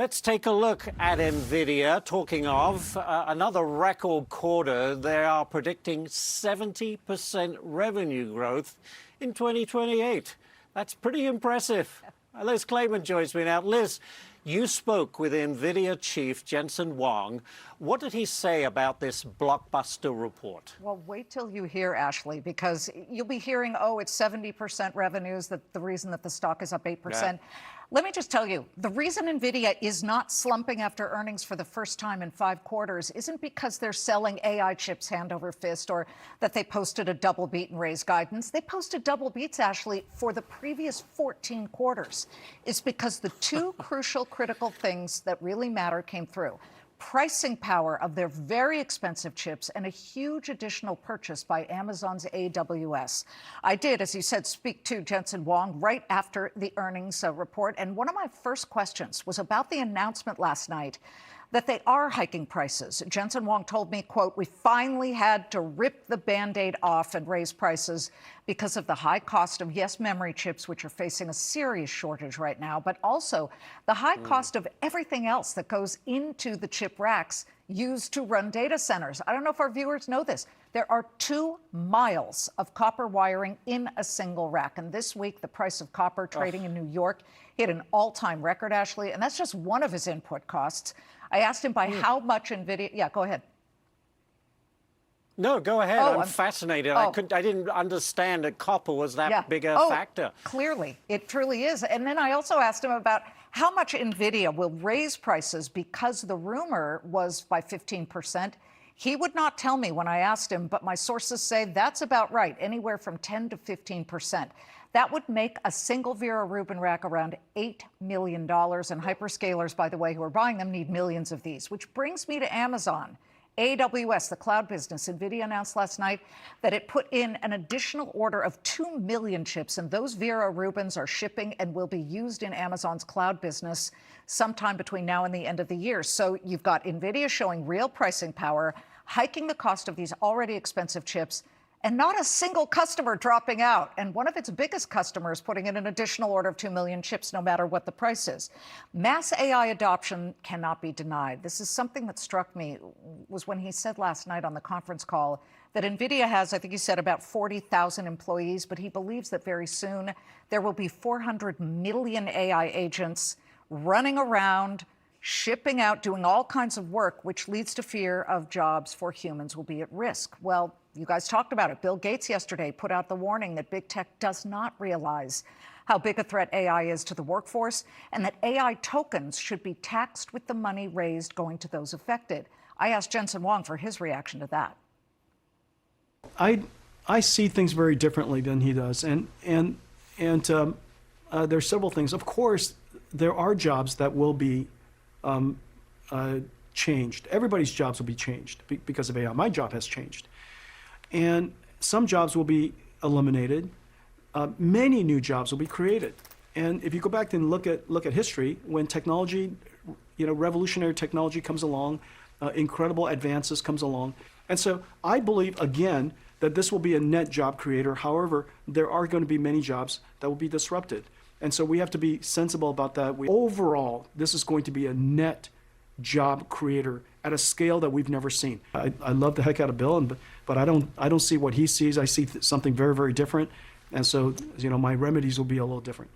Let's take a look at Nvidia. Talking of another record quarter, they are predicting 70% revenue growth in 2028. That's pretty impressive. Liz Claman joins me now. Liz, you spoke with Nvidia chief Jensen Huang. What did he say about this blockbuster report? Well, wait till you hear, Ashley, because you'll be hearing, oh, it's 70% revenues, the reason that the stock is up 8%. Yeah. Let me just tell you, the reason Nvidia is not slumping after earnings for the first time in 5 quarters isn't because they're selling AI chips hand over fist or that they posted a double beat and raised guidance. They posted double beats, Ashley, for the previous 14 quarters. It's because the two crucial, critical things that really matter came through. Pricing power of their very expensive chips and a huge additional purchase by Amazon's AWS. I did, as you said, speak to Jensen Huang right after the earnings report. And one of my first questions was about the announcement last night that they are hiking prices. Jensen Huang told me, quote, "We finally had to rip the Band-Aid off and raise prices because of the high cost of, yes, memory chips, which are facing a serious shortage right now, but also the high cost of everything else that goes into the chip racks used to run data centers." I don't know if our viewers know this. There are 2 miles of copper wiring in a single rack. And this week, the price of copper trading in New York hit an all-time record, Ashley. And that's just one of his input costs. I asked him by how much Nvidia... Yeah, go ahead. No, go ahead. I'm fascinated. I didn't understand that copper was that big a factor. Clearly, it truly is. And then I also asked him about how much Nvidia will raise prices because the rumor was by 15%. He would not tell me when I asked him, but my sources say that's about right, anywhere from 10 to 15%. That would make a single Vera Rubin rack around $8 million. And hyperscalers, by the way, who are buying them need millions of these, which brings me to Amazon. AWS, the cloud business, Nvidia announced last night that it put in an additional order of 2 million chips, and those Vera Rubins are shipping and will be used in Amazon's cloud business sometime between now and the end of the year. So you've got Nvidia showing real pricing power, hiking the cost of these already expensive chips, and not a single customer dropping out. And one of its biggest customers putting in an additional order of 2 million chips, no matter what the price is. Mass AI adoption cannot be denied. This is something that struck me was when he said last night on the conference call that Nvidia has, I think he said, about 40,000 employees, but he believes that very soon there will be 400 million AI agents running around, shipping out, doing all kinds of work, which leads to fear of jobs for humans will be at risk. Well, you guys talked about it. Bill Gates yesterday put out the warning that big tech does not realize how big a threat AI is to the workforce and that AI tokens should be taxed with the money raised going to those affected. I asked Jensen Huang for his reaction to that. I see things very differently than he does. And there's several things. Of course, there are jobs that will be changed. Everybody's jobs will be changed because of AI. My job has changed. And some jobs will be eliminated. Many new jobs will be created. And if you go back and look at history, when technology, revolutionary technology comes along, incredible advances comes along. And so I believe, again, that this will be a net job creator. However, there are going to be many jobs that will be disrupted. And so we have to be sensible about that. Overall, this is going to be a net job creator at a scale that we've never seen. I love the heck out of Bill, but I don't see what he sees. I see something very, very different. And so, my remedies will be a little different.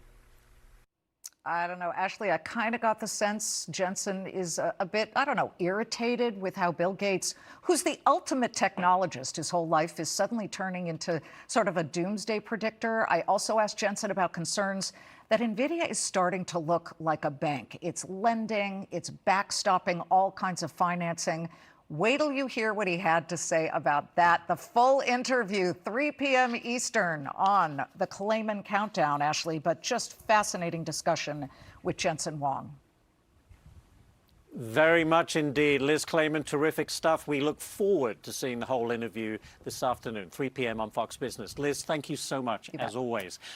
I don't know, Ashley, I kind of got the sense Jensen is a bit, irritated with how Bill Gates, who's the ultimate technologist his whole life, is suddenly turning into sort of a doomsday predictor. I also asked Jensen about concerns that Nvidia is starting to look like a bank. It's lending, it's backstopping all kinds of financing. Wait till you hear what he had to say about that. The full interview, 3 p.m. Eastern on the Claman Countdown, Ashley, but just fascinating discussion with Jensen Huang. Very much indeed. Liz Claman, terrific stuff. We look forward to seeing the whole interview this afternoon, 3 p.m. on Fox Business. Liz, thank you so much, as always.